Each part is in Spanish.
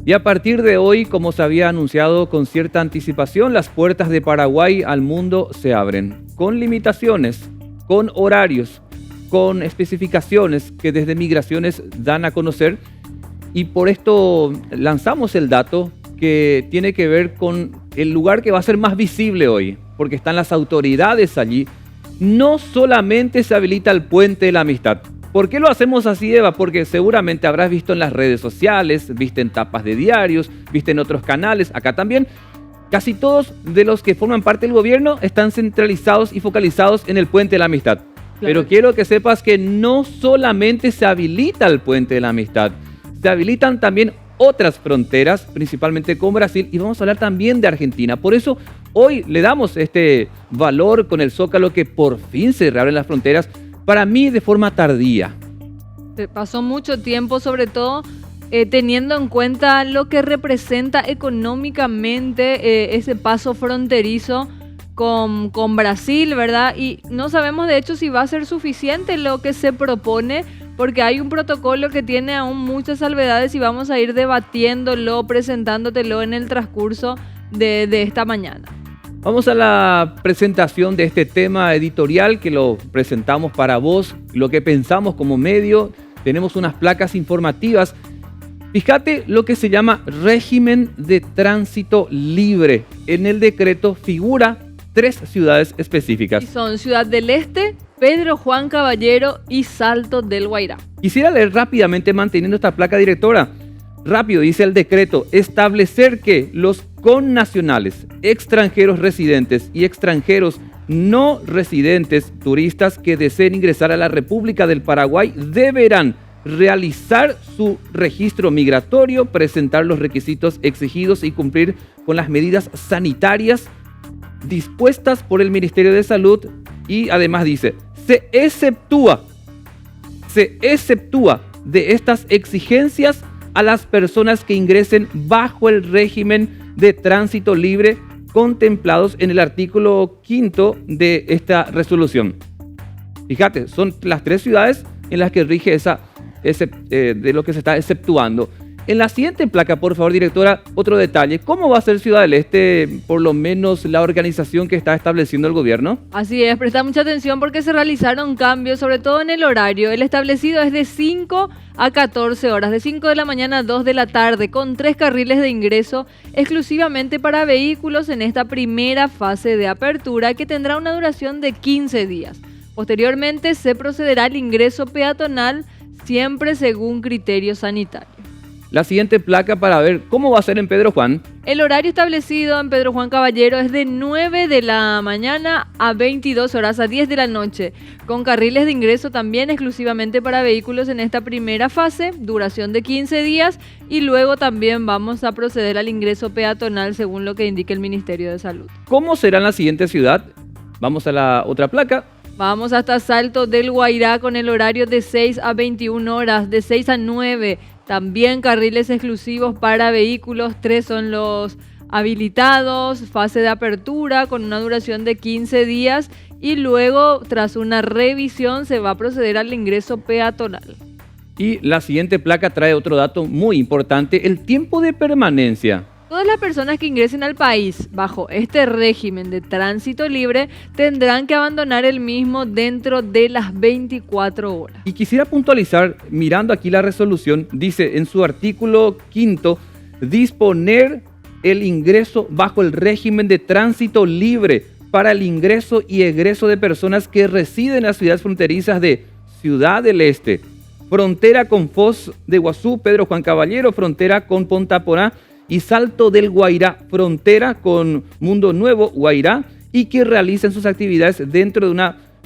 Y a partir de hoy, como se había anunciado con cierta anticipación, las puertas de Paraguay al mundo se abren, con limitaciones, con horarios, con especificaciones que desde Migraciones dan a conocer. Y por esto lanzamos el dato que tiene que ver con el lugar que va a ser más visible hoy, porque están las autoridades allí. No solamente se habilita el Puente de la Amistad. ¿Por qué lo hacemos así, Eva? Porque seguramente habrás visto en las redes sociales, viste en tapas de diarios, viste en otros canales, acá también. Casi todos de los que forman parte del gobierno están centralizados y focalizados en el Puente de la Amistad. Claro. Pero quiero que sepas que no solamente se habilita el Puente de la Amistad, se habilitan también otras fronteras, principalmente con Brasil, y vamos a hablar también de Argentina. Por eso hoy le damos este valor con el Zócalo, que por fin se reabren las fronteras, para mí de forma tardía. Pasó mucho tiempo, sobre todo teniendo en cuenta lo que representa económicamente ese paso fronterizo con Brasil, ¿verdad? Y no sabemos de hecho si va a ser suficiente lo que se propone, porque hay un protocolo que tiene aún muchas salvedades y vamos a ir debatiéndolo, presentándotelo en el transcurso de esta mañana. Vamos a la presentación de este tema editorial que lo presentamos para vos, lo que pensamos como medio. Tenemos unas placas informativas. Fíjate lo que se llama régimen de tránsito libre. En el decreto figura 3 ciudades específicas. Y son Ciudad del Este, Pedro Juan Caballero y Salto del Guairá. Quisiera leer rápidamente manteniendo esta placa directora. Rápido, dice el decreto: establecer que los connacionales, extranjeros residentes y extranjeros no residentes turistas que deseen ingresar a la República del Paraguay deberán realizar su registro migratorio, presentar los requisitos exigidos y cumplir con las medidas sanitarias dispuestas por el Ministerio de Salud. Y además dice, se exceptúa de estas exigencias a las personas que ingresen bajo el régimen de tránsito libre contemplados en el artículo 5 de esta resolución. Fíjate, son las 3 ciudades en las que rige de lo que se está exceptuando. En la siguiente placa, por favor, directora, otro detalle. ¿Cómo va a ser Ciudad del Este, por lo menos la organización que está estableciendo el gobierno? Así es, presta mucha atención porque se realizaron cambios, sobre todo en el horario. El establecido es de 5 a 14 horas, de 5 de la mañana a 2 de la tarde, con 3 carriles de ingreso exclusivamente para vehículos en esta primera fase de apertura, que tendrá una duración de 15 días. Posteriormente se procederá al ingreso peatonal, siempre según criterio sanitario. La siguiente placa para ver cómo va a ser en Pedro Juan. El horario establecido en Pedro Juan Caballero es de 9 de la mañana a 22 horas, a 10 de la noche, con carriles de ingreso también exclusivamente para vehículos en esta primera fase, duración de 15 días, y luego también vamos a proceder al ingreso peatonal según lo que indica el Ministerio de Salud. ¿Cómo será en la siguiente ciudad? Vamos a la otra placa. Vamos hasta Salto del Guairá con el horario de 6 a 21 horas, de 6 a 9. También carriles exclusivos para vehículos, 3 son los habilitados, fase de apertura con una duración de 15 días y luego, tras una revisión, se va a proceder al ingreso peatonal. Y la siguiente placa trae otro dato muy importante, el tiempo de permanencia. Todas las personas que ingresen al país bajo este régimen de tránsito libre tendrán que abandonar el mismo dentro de las 24 horas. Y quisiera puntualizar, mirando aquí la resolución, dice en su artículo 5, disponer el ingreso bajo el régimen de tránsito libre para el ingreso y egreso de personas que residen en las ciudades fronterizas de Ciudad del Este, frontera con Foz de Iguazú, Pedro Juan Caballero, frontera con Ponta Porá, y Salto del Guairá, frontera con Mundo Nuevo, Guairá, y que realicen sus actividades dentro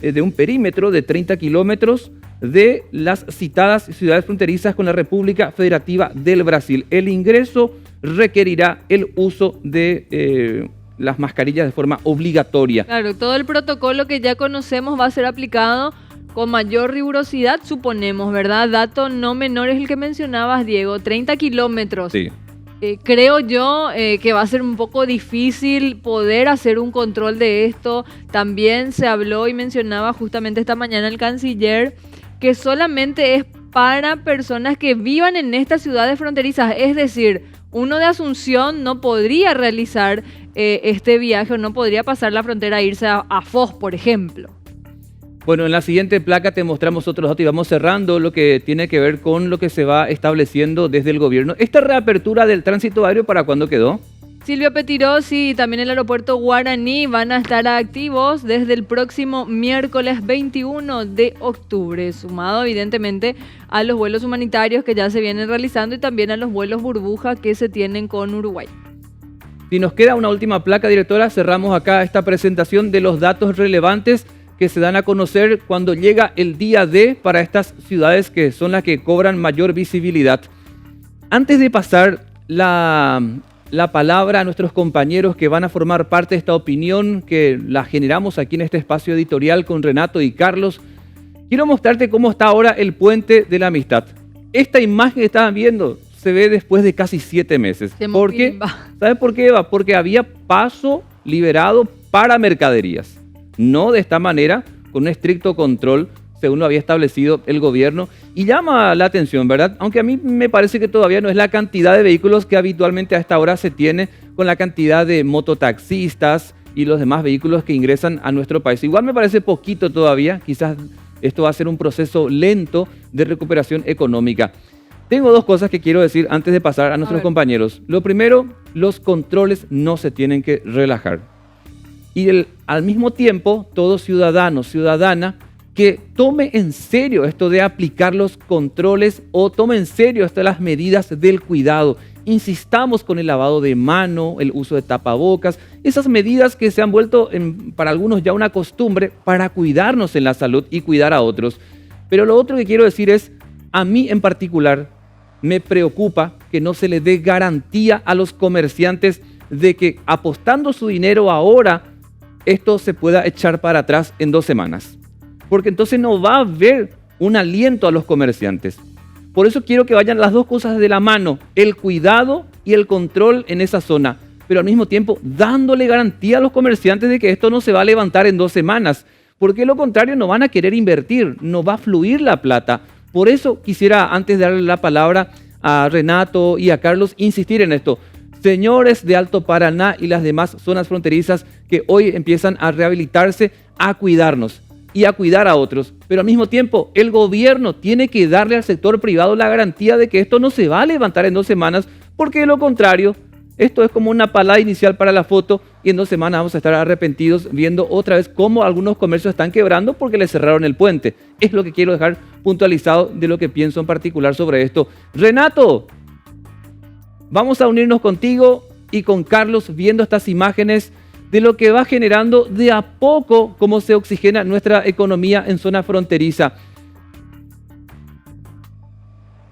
de un perímetro de 30 kilómetros de las citadas ciudades fronterizas con la República Federativa del Brasil. El ingreso requerirá el uso de las mascarillas de forma obligatoria. Claro, todo el protocolo que ya conocemos va a ser aplicado con mayor rigurosidad, suponemos, ¿verdad? Dato no menor es el que mencionabas, Diego, 30 kilómetros. Sí. Creo yo que va a ser un poco difícil poder hacer un control de esto. También se habló y mencionaba justamente esta mañana el canciller que solamente es para personas que vivan en estas ciudades fronterizas. Es decir, uno de Asunción no podría realizar este viaje o no podría pasar la frontera e irse a Foz, por ejemplo. Bueno, en la siguiente placa te mostramos otros datos y vamos cerrando lo que tiene que ver con lo que se va estableciendo desde el gobierno. ¿Esta reapertura del tránsito aéreo para cuándo quedó? Silvio Petirosi y también el aeropuerto Guaraní van a estar activos desde el próximo miércoles 21 de octubre, sumado evidentemente a los vuelos humanitarios que ya se vienen realizando y también a los vuelos burbuja que se tienen con Uruguay. Si nos queda una última placa, directora, cerramos acá esta presentación de los datos relevantes que se dan a conocer cuando llega el día D para estas ciudades que son las que cobran mayor visibilidad. Antes de pasar la palabra a nuestros compañeros que van a formar parte de esta opinión que la generamos aquí en este espacio editorial con Renato y Carlos, quiero mostrarte cómo está ahora el Puente de la Amistad. Esta imagen que estaban viendo se ve después de casi 7 meses. ¿Por qué? ¿Sabes por qué, Eva? Porque había paso liberado para mercaderías. No de esta manera, con un estricto control, según lo había establecido el gobierno. Y llama la atención, ¿verdad? Aunque a mí me parece que todavía no es la cantidad de vehículos que habitualmente a esta hora se tiene con la cantidad de mototaxistas y los demás vehículos que ingresan a nuestro país. Igual me parece poquito todavía, quizás esto va a ser un proceso lento de recuperación económica. Tengo 2 cosas que quiero decir antes de pasar a nuestros compañeros. Lo primero, los controles no se tienen que relajar. Y al mismo tiempo, todo ciudadano, ciudadana, que tome en serio esto de aplicar los controles o tome en serio estas las medidas del cuidado. Insistamos con el lavado de mano, el uso de tapabocas, esas medidas que se han vuelto para algunos ya una costumbre para cuidarnos en la salud y cuidar a otros. Pero lo otro que quiero decir es, a mí en particular, me preocupa que no se le dé garantía a los comerciantes de que apostando su dinero ahora, esto se pueda echar para atrás en 2 semanas. Porque entonces no va a haber un aliento a los comerciantes. Por eso quiero que vayan las 2 cosas de la mano, el cuidado y el control en esa zona, pero al mismo tiempo dándole garantía a los comerciantes de que esto no se va a levantar en 2 semanas, porque de lo contrario no van a querer invertir, no va a fluir la plata. Por eso quisiera, antes de darle la palabra a Renato y a Carlos, insistir en esto. Señores de Alto Paraná y las demás zonas fronterizas que hoy empiezan a rehabilitarse, a cuidarnos y a cuidar a otros. Pero al mismo tiempo, el gobierno tiene que darle al sector privado la garantía de que esto no se va a levantar en 2 semanas, porque de lo contrario, esto es como una palada inicial para la foto y en 2 semanas vamos a estar arrepentidos viendo otra vez cómo algunos comercios están quebrando porque les cerraron el puente. Es lo que quiero dejar puntualizado de lo que pienso en particular sobre esto. Renato, vamos a unirnos contigo y con Carlos viendo estas imágenes de lo que va generando de a poco cómo se oxigena nuestra economía en zona fronteriza.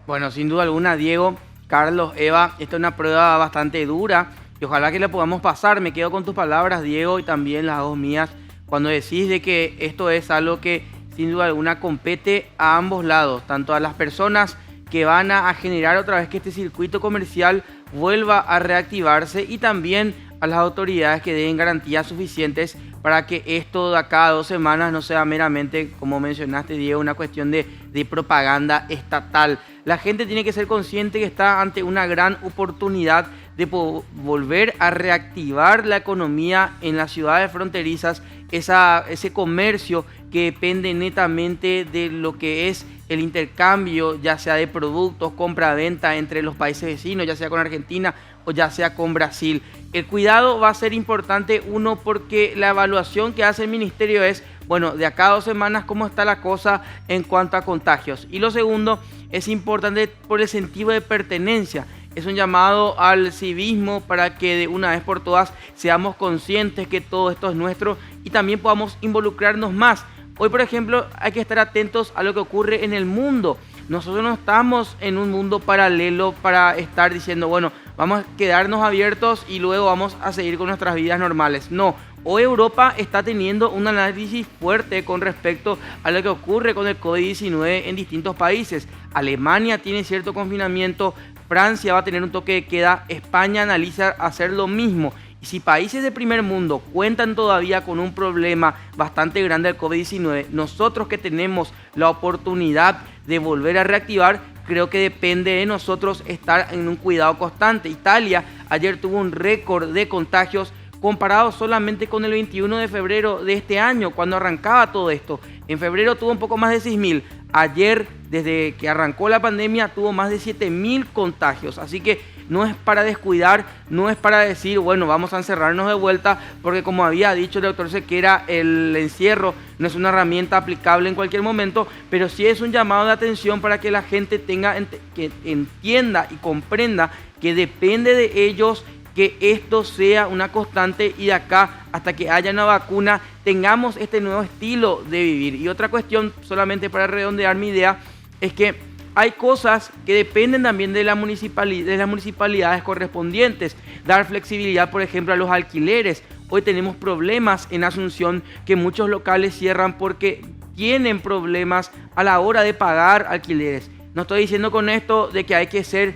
Bueno, sin duda alguna, Diego, Carlos, Eva, esta es una prueba bastante dura y ojalá que la podamos pasar. Me quedo con tus palabras, Diego, y también las 2 mías, cuando decís de que esto es algo que sin duda alguna compete a ambos lados, tanto a las personas que van a generar otra vez que este circuito comercial vuelva a reactivarse y también a las autoridades que den garantías suficientes para que esto de acá a 2 semanas no sea meramente, como mencionaste, Diego, una cuestión de propaganda estatal. La gente tiene que ser consciente que está ante una gran oportunidad de volver a reactivar la economía en las ciudades fronterizas, ese comercio que depende netamente de lo que es el intercambio, ya sea de productos, compra-venta entre los países vecinos, ya sea con Argentina o ya sea con Brasil. El cuidado va a ser importante, uno, porque la evaluación que hace el ministerio es, bueno, de acá a 2 semanas, cómo está la cosa en cuanto a contagios. Y lo segundo, es importante por el sentido de pertenencia. Es un llamado al civismo para que de una vez por todas seamos conscientes que todo esto es nuestro y también podamos involucrarnos más. Hoy, por ejemplo, hay que estar atentos a lo que ocurre en el mundo. Nosotros no estamos en un mundo paralelo para estar diciendo, bueno, vamos a quedarnos abiertos y luego vamos a seguir con nuestras vidas normales. No, hoy Europa está teniendo un análisis fuerte con respecto a lo que ocurre con el COVID-19 en distintos países. Alemania tiene cierto confinamiento, Francia va a tener un toque de queda, España analiza hacer lo mismo. Y si países de primer mundo cuentan todavía con un problema bastante grande del COVID-19, nosotros que tenemos la oportunidad de volver a reactivar, creo que depende de nosotros estar en un cuidado constante. Italia ayer tuvo un récord de contagios comparado solamente con el 21 de febrero de este año, cuando arrancaba todo esto. En febrero tuvo un poco más de 6.000. Ayer, desde que arrancó la pandemia, tuvo más de 7.000 contagios. Así que no es para descuidar, no es para decir, bueno, vamos a encerrarnos de vuelta, porque como había dicho el doctor Sequera, el encierro no es una herramienta aplicable en cualquier momento, pero sí es un llamado de atención para que la gente que entienda y comprenda que depende de ellos que esto sea una constante y de acá hasta que haya una vacuna tengamos este nuevo estilo de vivir. Y otra cuestión, solamente para redondear mi idea, es que hay cosas que dependen también de las municipalidades correspondientes. Dar flexibilidad, por ejemplo, a los alquileres. Hoy tenemos problemas en Asunción que muchos locales cierran porque tienen problemas a la hora de pagar alquileres. No estoy diciendo con esto de que hay que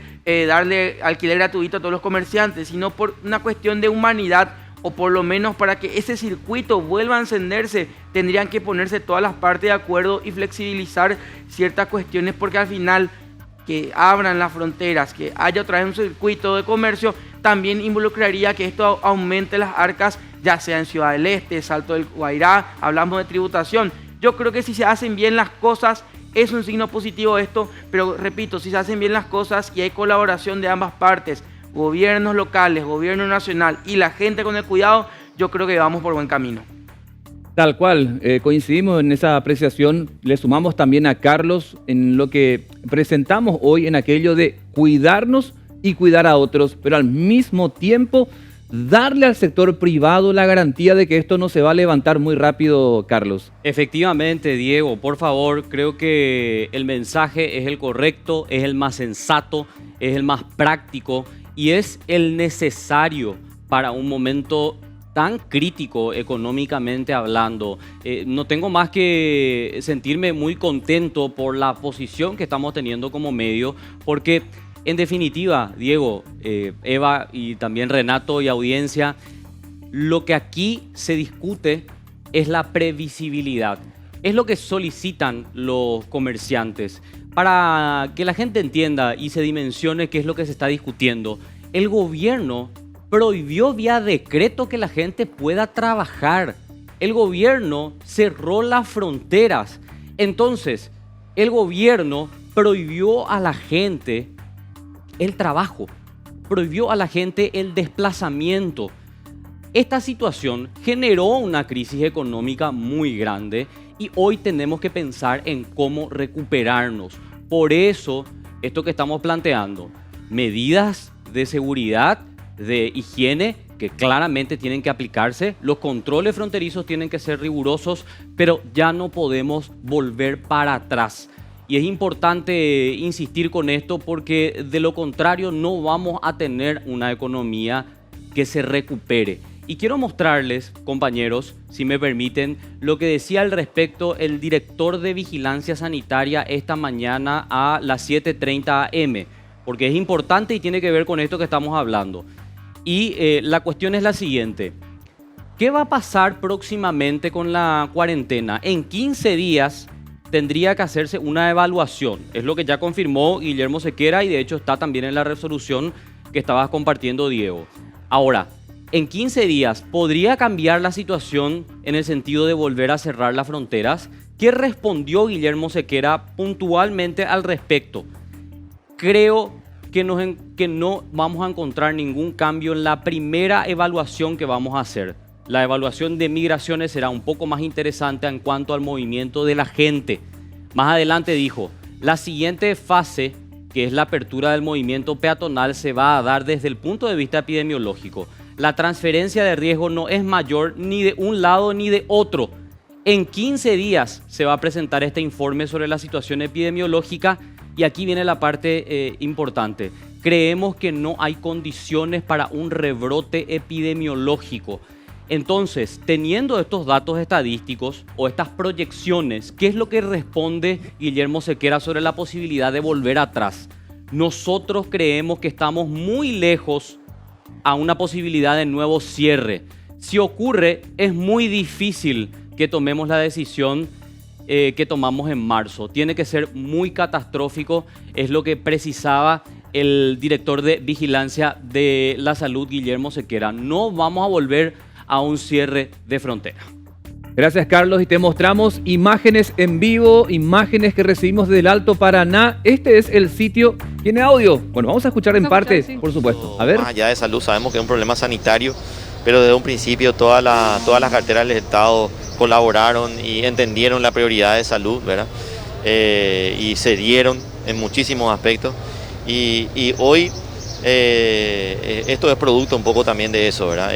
darle alquiler gratuito a todos los comerciantes, sino por una cuestión de humanidad, o por lo menos para que ese circuito vuelva a encenderse, tendrían que ponerse todas las partes de acuerdo y flexibilizar ciertas cuestiones, porque al final que abran las fronteras, que haya otra vez un circuito de comercio, también involucraría que esto aumente las arcas, ya sea en Ciudad del Este, Salto del Guairá, hablamos de tributación. Yo creo que si se hacen bien las cosas, es un signo positivo esto, pero repito, si se hacen bien las cosas y hay colaboración de ambas partes, gobiernos locales, gobierno nacional y la gente con el cuidado, yo creo que vamos por buen camino. Tal cual, coincidimos en esa apreciación, le sumamos también a Carlos en lo que presentamos hoy en aquello de cuidarnos y cuidar a otros, pero al mismo tiempo darle al sector privado la garantía de que esto no se va a levantar muy rápido, Carlos. Efectivamente, Diego, por favor, creo que el mensaje es el correcto, es el más sensato, es el más práctico y es el necesario para un momento tan crítico económicamente hablando. No tengo más que sentirme muy contento por la posición que estamos teniendo como medio, porque en definitiva, Diego, Eva y también Renato y audiencia, lo que aquí se discute es la previsibilidad. Es lo que solicitan los comerciantes. Para que la gente entienda y se dimensione qué es lo que se está discutiendo, el gobierno prohibió vía decreto que la gente pueda trabajar. El gobierno cerró las fronteras. Entonces, el gobierno prohibió a la gente el trabajo, prohibió a la gente el desplazamiento. Esta situación generó una crisis económica muy grande y hoy tenemos que pensar en cómo recuperarnos. Por eso, esto que estamos planteando, medidas de seguridad, de higiene, que claramente tienen que aplicarse, los controles fronterizos tienen que ser rigurosos, pero ya no podemos volver para atrás. Y es importante insistir con esto porque de lo contrario no vamos a tener una economía que se recupere. Y quiero mostrarles, compañeros, si me permiten, lo que decía al respecto el director de Vigilancia Sanitaria esta mañana a las 7:30 am, porque es importante y tiene que ver con esto que estamos hablando. Y la cuestión es la siguiente. ¿Qué va a pasar próximamente con la cuarentena? En 15 días tendría que hacerse una evaluación. Es lo que ya confirmó Guillermo Sequera y de hecho está también en la resolución que estabas compartiendo, Diego. Ahora, en 15 días, ¿podría cambiar la situación en el sentido de volver a cerrar las fronteras? ¿Qué respondió Guillermo Sequera puntualmente al respecto? Creo que no vamos a encontrar ningún cambio en la primera evaluación que vamos a hacer. La evaluación de migraciones será un poco más interesante en cuanto al movimiento de la gente. Más adelante dijo, la siguiente fase, que es la apertura del movimiento peatonal, se va a dar desde el punto de vista epidemiológico. La transferencia de riesgo no es mayor ni de un lado ni de otro. En 15 días se va a presentar este informe sobre la situación epidemiológica y aquí viene la parte importante. Creemos que no hay condiciones para un rebrote epidemiológico. Entonces, teniendo estos datos estadísticos o estas proyecciones, ¿qué es lo que responde Guillermo Sequera sobre la posibilidad de volver atrás? Nosotros creemos que estamos muy lejos a una posibilidad de nuevo cierre. Si ocurre, es muy difícil que tomemos la decisión que tomamos en marzo. Tiene que ser muy catastrófico, es lo que precisaba el director de Vigilancia de la Salud, Guillermo Sequera. No vamos a volver a un cierre de frontera. Gracias, Carlos, y te mostramos imágenes en vivo, imágenes que recibimos desde el Alto Paraná. Este es el sitio. ¿Tiene audio? Bueno, vamos a escuchar en parte, sí, por supuesto. A ver. Más allá de salud, sabemos que es un problema sanitario, pero desde un principio todas las carteras del Estado colaboraron y entendieron la prioridad de salud, ¿verdad? Y se dieron en muchísimos aspectos. Y hoy esto es producto un poco también de eso, ¿verdad?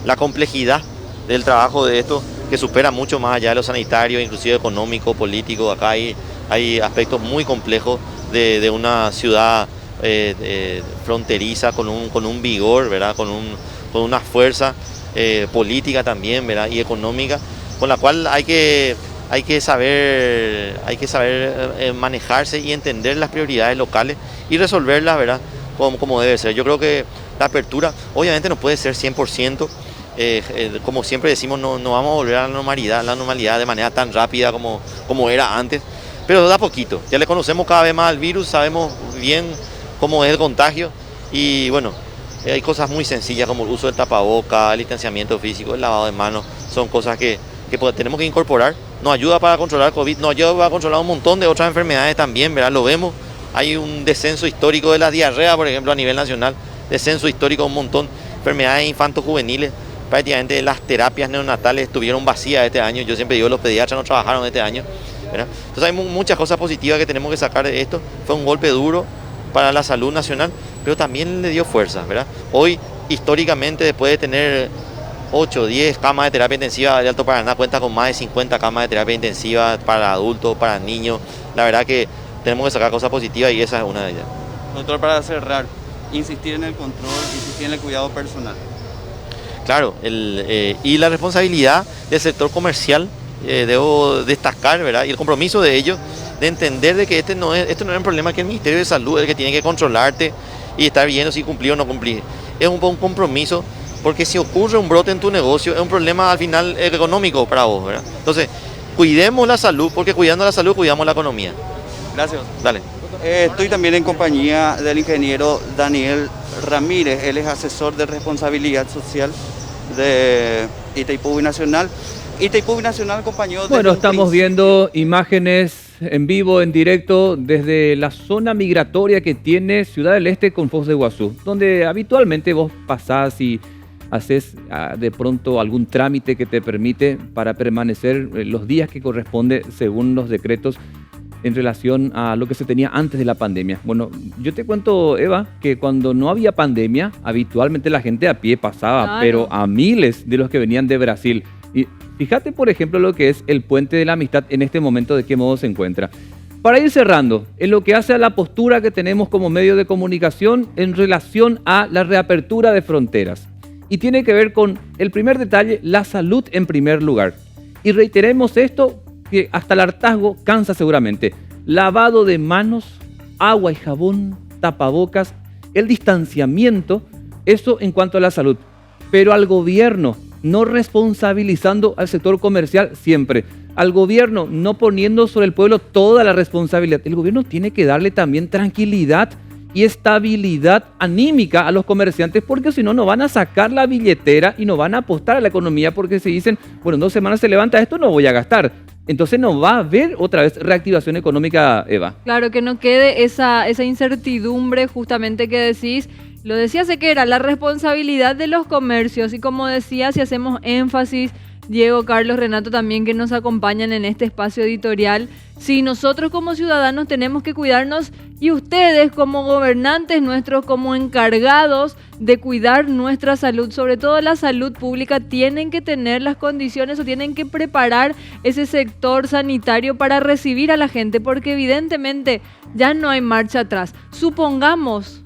La complejidad del trabajo de esto, que supera mucho más allá de lo sanitario, inclusive económico, político. Acá hay aspectos muy complejos de una ciudad fronteriza con un vigor, ¿verdad? Con una fuerza política también, ¿verdad? Y económica, con la cual hay que saber manejarse y entender las prioridades locales y resolverlas, ¿verdad? Como debe ser. Yo creo que la apertura obviamente no puede ser 100%. Como siempre decimos, no vamos a volver a la normalidad de manera tan rápida como era antes, pero da poquito. Ya le conocemos cada vez más al virus, sabemos bien cómo es el contagio y bueno, hay cosas muy sencillas como el uso del tapaboca, el distanciamiento físico, el lavado de manos, son cosas que tenemos que incorporar. Nos ayuda para controlar el COVID, nos ayuda para controlar un montón de otras enfermedades también, ¿verdad? Lo vemos, hay un descenso histórico de la diarrea, por ejemplo, a nivel nacional, descenso histórico de un montón de enfermedades infanto-juveniles. Prácticamente las terapias neonatales estuvieron vacías este año. Yo siempre digo, los pediatras no trabajaron este año, ¿verdad? Entonces hay muchas cosas positivas que tenemos que sacar de esto. Fue un golpe duro para la salud nacional, pero también le dio fuerza, ¿verdad? Hoy, históricamente, después de tener 8 o 10 camas de terapia intensiva, el Alto Paraná cuenta con más de 50 camas de terapia intensiva para adultos, para niños. La verdad que tenemos que sacar cosas positivas y esa es una de ellas. Doctor, para cerrar, insistir en el control, insistir en el cuidado personal. Claro, y la responsabilidad del sector comercial, debo destacar, ¿verdad? Y el compromiso de ellos de entender de que esto no es un problema que el Ministerio de Salud es el que tiene que controlarte y estar viendo si cumplir o no cumplir. Es un compromiso, porque si ocurre un brote en tu negocio, es un problema al final económico para vos, ¿verdad? Entonces, cuidemos la salud, porque cuidando la salud cuidamos la economía. Gracias. Dale. Estoy también en compañía del ingeniero Daniel Ramírez, él es asesor de responsabilidad social de Itaipú Binacional. Itaipú Binacional acompañó... Bueno, estamos viendo imágenes en vivo, en directo, desde la zona migratoria que tiene Ciudad del Este con Foz de Iguazú, donde habitualmente vos pasás y haces de pronto algún trámite que te permite para permanecer los días que corresponde según los decretos en relación a lo que se tenía antes de la pandemia. Bueno, yo te cuento, Eva, que cuando no había pandemia, habitualmente la gente a pie pasaba, claro, pero a miles de los que venían de Brasil. Y fíjate, por ejemplo, lo que es el Puente de la Amistad en este momento, de qué modo se encuentra. Para ir cerrando, en lo que hace a la postura que tenemos como medio de comunicación en relación a la reapertura de fronteras. Y tiene que ver con el primer detalle, la salud en primer lugar. Y reiteremos esto, que hasta el hartazgo cansa seguramente. Lavado de manos, agua y jabón, tapabocas, el distanciamiento, eso en cuanto a la salud. Pero al gobierno, no responsabilizando al sector comercial siempre. Al gobierno, no poniendo sobre el pueblo toda la responsabilidad. El gobierno tiene que darle también tranquilidad y estabilidad anímica a los comerciantes, porque si no, no van a sacar la billetera y no van a apostar a la economía, porque se dicen, bueno, en 2 semanas se levanta esto, no voy a gastar. Entonces no va a haber otra vez reactivación económica, Eva. Claro, que no quede esa incertidumbre justamente que decís. Lo decía Sequera, la responsabilidad de los comercios. Y como decía, si hacemos énfasis, Diego, Carlos, Renato también, que nos acompañan en este espacio editorial, si nosotros como ciudadanos tenemos que cuidarnos, y ustedes como gobernantes nuestros, como encargados de cuidar nuestra salud, sobre todo la salud pública, tienen que tener las condiciones o tienen que preparar ese sector sanitario para recibir a la gente, porque evidentemente ya no hay marcha atrás. Supongamos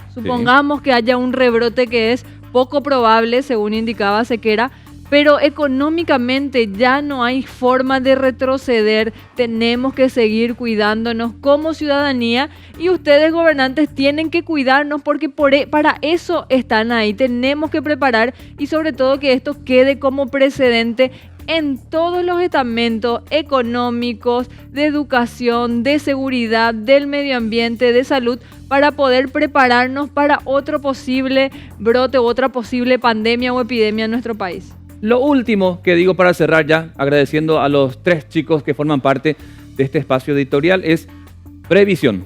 que haya un rebrote, que es poco probable, según indicaba Sequera, pero económicamente ya no hay forma de retroceder. Tenemos que seguir cuidándonos como ciudadanía y ustedes gobernantes tienen que cuidarnos porque para eso están ahí. Tenemos que preparar y sobre todo que esto quede como precedente en todos los estamentos económicos, de educación, de seguridad, del medio ambiente, de salud, para poder prepararnos para otro posible brote, otra posible pandemia o epidemia en nuestro país. Lo último que digo para cerrar ya, agradeciendo a los 3 chicos que forman parte de este espacio editorial, es previsión.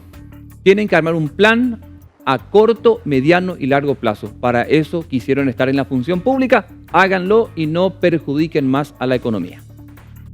Tienen que armar un plan a corto, mediano y largo plazo. Para eso quisieron estar en la función pública, háganlo y no perjudiquen más a la economía.